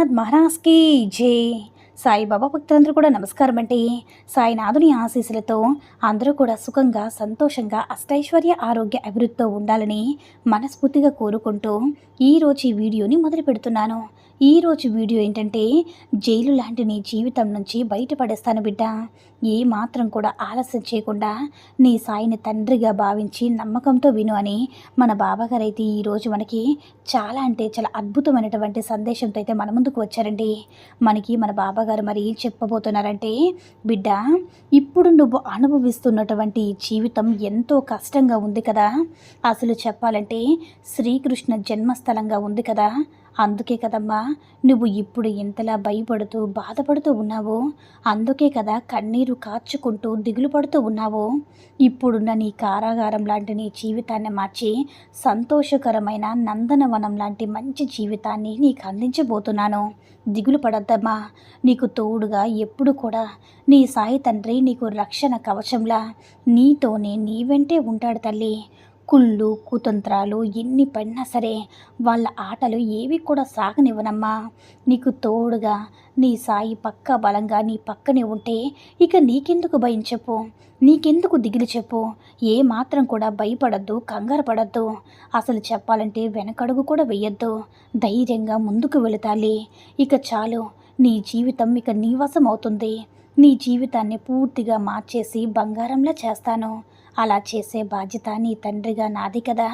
సాయినాథ్ మహారాజ్కి జై. సాయిబాబా భక్తులందరూ కూడా నమస్కారం అండి. సాయినాథుని ఆశీస్సులతో అందరూ కూడా సుఖంగా సంతోషంగా అష్టైశ్వర్య ఆరోగ్య అభివృద్ధితో ఉండాలని మనస్ఫూర్తిగా కోరుకుంటూ ఈరోజు ఈ వీడియోని మొదలు పెడుతున్నాను. ఈరోజు వీడియో ఏంటంటే, జైలు లాంటి నీ జీవితం నుంచి బయటపడేస్తాను బిడ్డ. ఏ మాత్రం కూడా ఆలస్యం చేయకుండా నీ సాయిని తండ్రిగా భావించి నమ్మకంతో విను అని మన బాబాగారు అయితే ఈరోజు మనకి చాలా అంటే చాలా అద్భుతమైనటువంటి సందేశంతో అయితే మన ముందుకు వచ్చారండి. మనకి మన బాబాగారు మరి ఏం చెప్పబోతున్నారంటే, బిడ్డ, ఇప్పుడు నువ్వు అనుభవిస్తున్నటువంటి జీవితం ఎంతో కష్టంగా ఉంది కదా. అసలు చెప్పాలంటే శ్రీకృష్ణ జన్మస్థలంగా ఉంది కదా. అందుకే కదమ్మా నువ్వు ఇప్పుడు ఇంతలా భయపడుతూ బాధపడుతూ ఉన్నావు. అందుకే కదా కన్నీరు కార్చుకుంటూ దిగులు పడుతూ ఉన్నావు. ఇప్పుడున్న నీ కారాగారం లాంటి నీ జీవితాన్ని మార్చి సంతోషకరమైన నందనవనం లాంటి మంచి జీవితాన్ని నీకు అందించబోతున్నాను. దిగులు పడద్దమ్మా. నీకు తోడుగా ఎప్పుడు కూడా నీ సాయి తండ్రి నీకు రక్షణ కవచంలా నీతోనే నీ వెంటే ఉంటాడు తల్లి. కుళ్ళు కుతంత్రాలు ఎన్ని పడినా సరే వాళ్ళ ఆటలు ఏవి కూడా సాగనివ్వనమ్మా. నీకు తోడుగా నీ సాయి పక్క బలంగా నీ పక్కనే ఉంటే ఇక నీకెందుకు భయం చెప్పు, నీకెందుకు దిగులు చెప్పు. ఏ మాత్రం కూడా భయపడద్దు, కంగారు పడద్దు. అసలు చెప్పాలంటే వెనకడుగు కూడా వెయ్యొద్దు. ధైర్యంగా ముందుకు వెళతాలి. ఇక చాలు, నీ జీవితం ఇక నీ వశం అవుతుంది. నీ జీవితాన్ని పూర్తిగా మార్చేసి బంగారంలా చేస్తాను. అలా చేసే బాధ్యత నీ తండ్రిగా నాది కదా.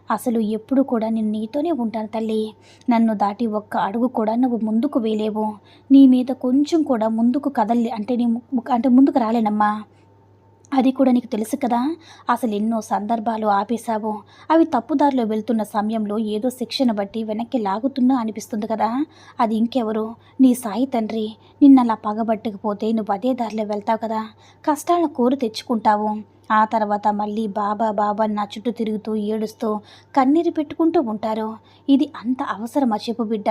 అసలు ఎప్పుడు కూడా నేను నీతోనే ఉంటాను తల్లి. నన్ను దాటి ఒక్క అడుగు కూడా నువ్వు ముందుకు వేయలేవు. నీ మీద కొంచెం కూడా ముందుకు కదలి అంటే ముందుకు రాలేనమ్మా. అది కూడా నీకు తెలుసు కదా. అసలు ఎన్నో సందర్భాలు ఆపేశావు. అవి తప్పుదారిలో వెళ్తున్న సమయంలో ఏదో శిక్షను బట్టి వెనక్కి లాగుతున్నా అనిపిస్తుంది కదా. అది ఇంకెవరు, నీ సాయి తండ్రి. నిన్నలా పగబట్టకపోతే నువ్వు అదే దారిలో వెళ్తావు కదా. కష్టాలను కోరి తెచ్చుకుంటావు. ఆ తర్వాత మళ్ళీ బాబా బాబా నా చుట్టూ తిరుగుతూ ఏడుస్తూ కన్నీరు పెట్టుకుంటూ ఉంటారు. ఇది అంత అవసరమా చెప్పు బిడ్డ.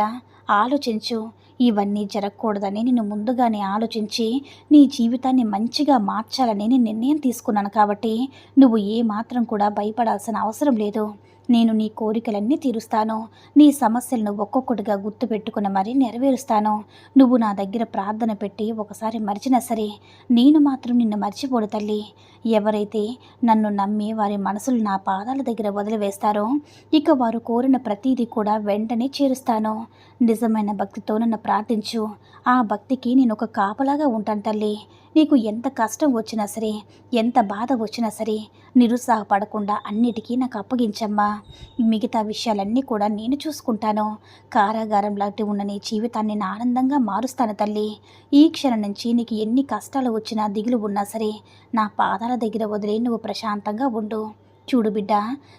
ఆలోచించు. ఇవన్నీ జరగకూడదని నేను ముందుగానే ఆలోచించి నీ జీవితాన్ని మంచిగా మార్చాలని నేను నిర్ణయం తీసుకున్నాను. కాబట్టి నువ్వు ఏ మాత్రం కూడా భయపడాల్సిన అవసరం లేదు. నేను నీ కోరికలన్నీ తీరుస్తాను. నీ సమస్యలను ఒక్కొక్కటిగా గుర్తుపెట్టుకుని మరీ నెరవేరుస్తాను. నువ్వు నా దగ్గర ప్రార్థన పెట్టి ఒకసారి మరిచినా సరే నేను మాత్రం నిన్ను మర్చిపోడు తల్లి. ఎవరైతే నన్ను నమ్మి వారి మనసులు నా పాదాల దగ్గర వదిలివేస్తారో ఇక వారు కోరిన ప్రతీది కూడా వెంటనే చేరుస్తాను. నిజమైన భక్తితో నన్ను ప్రార్థించు. ఆ భక్తికి నేను ఒక కాపలాగా ఉంటాను తల్లి. నీకు ఎంత కష్టం వచ్చినా సరే, ఎంత బాధ వచ్చినా సరే నిరుత్సాహపడకుండా అన్నిటికీ నాకు అప్పగించమ్మా. మిగతా విషయాలన్నీ కూడా నేను చూసుకుంటాను. కారాగారం లాంటి ఉన్న నీ జీవితాన్ని నా ఆనందంగా మారుస్తాను తల్లి. ఈ క్షణం నుంచి నీకు ఎన్ని కష్టాలు వచ్చినా దిగులు ఉన్నా సరే నా పాదాల దగ్గర వదిలే నువ్వు ప్రశాంతంగా ఉండు. చూడు బిడ్డ,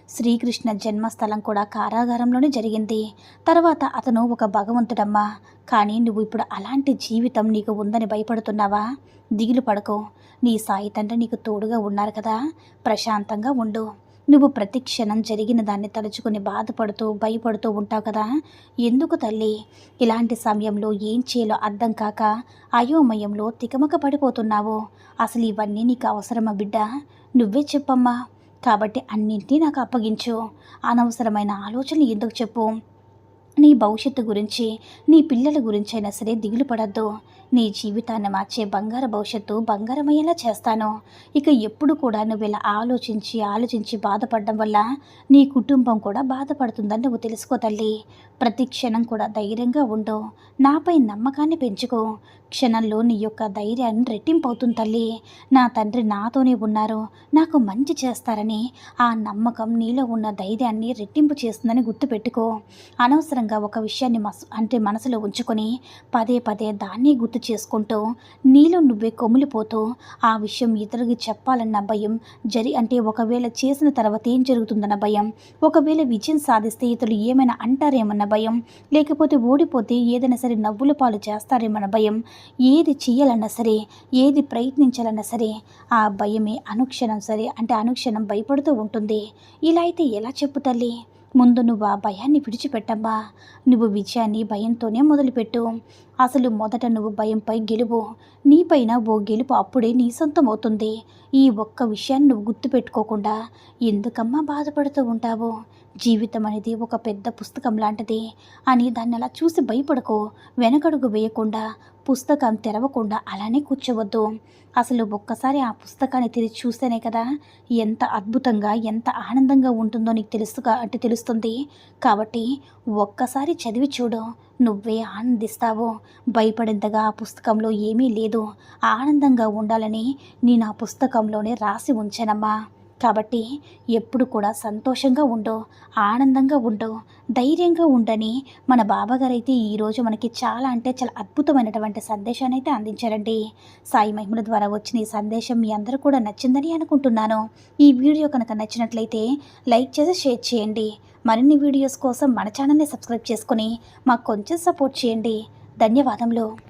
శ్రీకృష్ణ జన్మస్థలం కూడా కారాగారంలోనే జరిగింది. తర్వాత అతను ఒక భగవంతుడమ్మా. కానీ నువ్వు ఇప్పుడు అలాంటి జీవితం నీకు ఉందని భయపడుతున్నావా? దిగులు పడకు. నీ సాయి తండ్రి నీకు తోడుగా ఉన్నారు కదా. ప్రశాంతంగా ఉండు. నువ్వు ప్రతి క్షణం జరిగిన దాన్ని తలుచుకుని బాధపడుతూ భయపడుతూ ఉంటావు కదా. ఎందుకు తల్లి ఇలాంటి సమయంలో ఏం చేయాలో అర్థం కాక అయోమయంలో తికమక పడిపోతున్నావు? అసలు ఇవన్నీ నీకు అవసరమా బిడ్డ? నువ్వే చెప్పమ్మా. కాబట్టి అన్నింటినీ నాకు అప్పగించు. అనవసరమైన ఆలోచనలు ఎందుకు చెప్పు. నీ భవిష్యత్తు గురించి, నీ పిల్లల గురించి అయినా సరే దిగులు పడద్దు. నీ జీవితాన్ని మార్చే బంగారు భవిష్యత్తు బంగారమయ్యేలా చేస్తాను. ఇక ఎప్పుడు కూడా నువ్వు ఇలా ఆలోచించి బాధపడడం వల్ల నీ కుటుంబం కూడా బాధపడుతుందని నువ్వు తెలుసుకో తల్లి. ప్రతి క్షణం కూడా ధైర్యంగా ఉండు. నాపై నమ్మకాన్ని పెంచుకో. క్షణంలో నీ యొక్క ధైర్యాన్ని రెట్టింపు అవుతుంది తల్లి. నా తండ్రి నాతోనే ఉన్నారు, నాకు మంచి చేస్తారని ఆ నమ్మకం నీలో ఉన్న ధైర్యాన్ని రెట్టింపు చేస్తుందని గుర్తుపెట్టుకో. అనవసరంగా ఒక విషయాన్ని మనసులో ఉంచుకొని పదే పదే దాన్ని గుర్తు చేసుకుంటూ నీలో నువ్వే కొమిలిపోతూ ఆ విషయం ఇతరులకు చెప్పాలన్న భయం, ఒకవేళ చేసిన తర్వాత ఏం జరుగుతుందన్న భయం, ఒకవేళ విజయం సాధిస్తే ఇతరులు ఏమైనా అంటారేమన్న భయం, లేకపోతే ఓడిపోతే ఏదైనా సరే నవ్వుల పాలు చేస్తారేమన్న భయం, ఏది చేయాలన్నా సరే, ఏది ప్రయత్నించాలన్నా సరే ఆ భయమే అనుక్షణం భయపడుతూ ఉంటుంది. ఇలా అయితే ఎలా చెప్పు తల్లి? ముందు నువ్వు ఆ భయాన్ని విడిచిపెట్టమ్మా. నువ్వు విజయాన్ని భయంతోనే మొదలుపెట్టు. అసలు మొదట నువ్వు భయంపై గెలువు. నీపైన ఓ గెలుపు అప్పుడే నీ సొంతమవుతుంది. ఈ ఒక్క విషయాన్ని నువ్వు గుర్తుపెట్టుకోకుండా ఎందుకమ్మా బాధపడుతూ ఉంటావు? జీవితం అనేది ఒక పెద్ద పుస్తకం లాంటిది అని దాన్ని అలా చూసి భయపడకు. వెనకడుగు వేయకుండా, పుస్తకం తెరవకుండా అలానే కూర్చోవద్దు. అసలు ఒక్కసారి ఆ పుస్తకాన్ని తెరిచి చూస్తేనే కదా ఎంత అద్భుతంగా, ఎంత ఆనందంగా ఉంటుందో నీకు తెలుస్తుంది. కాబట్టి ఒక్కసారి చదివి చూడు, నువ్వే ఆనందిస్తావు. భయపడేంతగా ఆ పుస్తకంలో ఏమీ లేదు. ఆనందంగా ఉండాలని నేను ఆ పుస్తకంలోనే రాసి ఉంచానమ్మా. కాబట్టి ఎప్పుడు కూడా సంతోషంగా ఉండు, ఆనందంగా ఉండు, ధైర్యంగా ఉండని మన బాబాగారైతే ఈరోజు మనకి చాలా అంటే చాలా అద్భుతమైనటువంటి సందేశాన్ని అయితే అందించారండి. సాయి మహిమల ద్వారా వచ్చిన ఈ సందేశం మీ అందరూ కూడా నచ్చిందని అనుకుంటున్నాను. ఈ వీడియో కనుక నచ్చినట్లయితే లైక్ చేసి షేర్ చేయండి. మరిన్ని వీడియోస్ కోసం మన ఛానల్ని సబ్స్క్రైబ్ చేసుకొని మాకు కొంచెం సపోర్ట్ చేయండి. ధన్యవాదములు.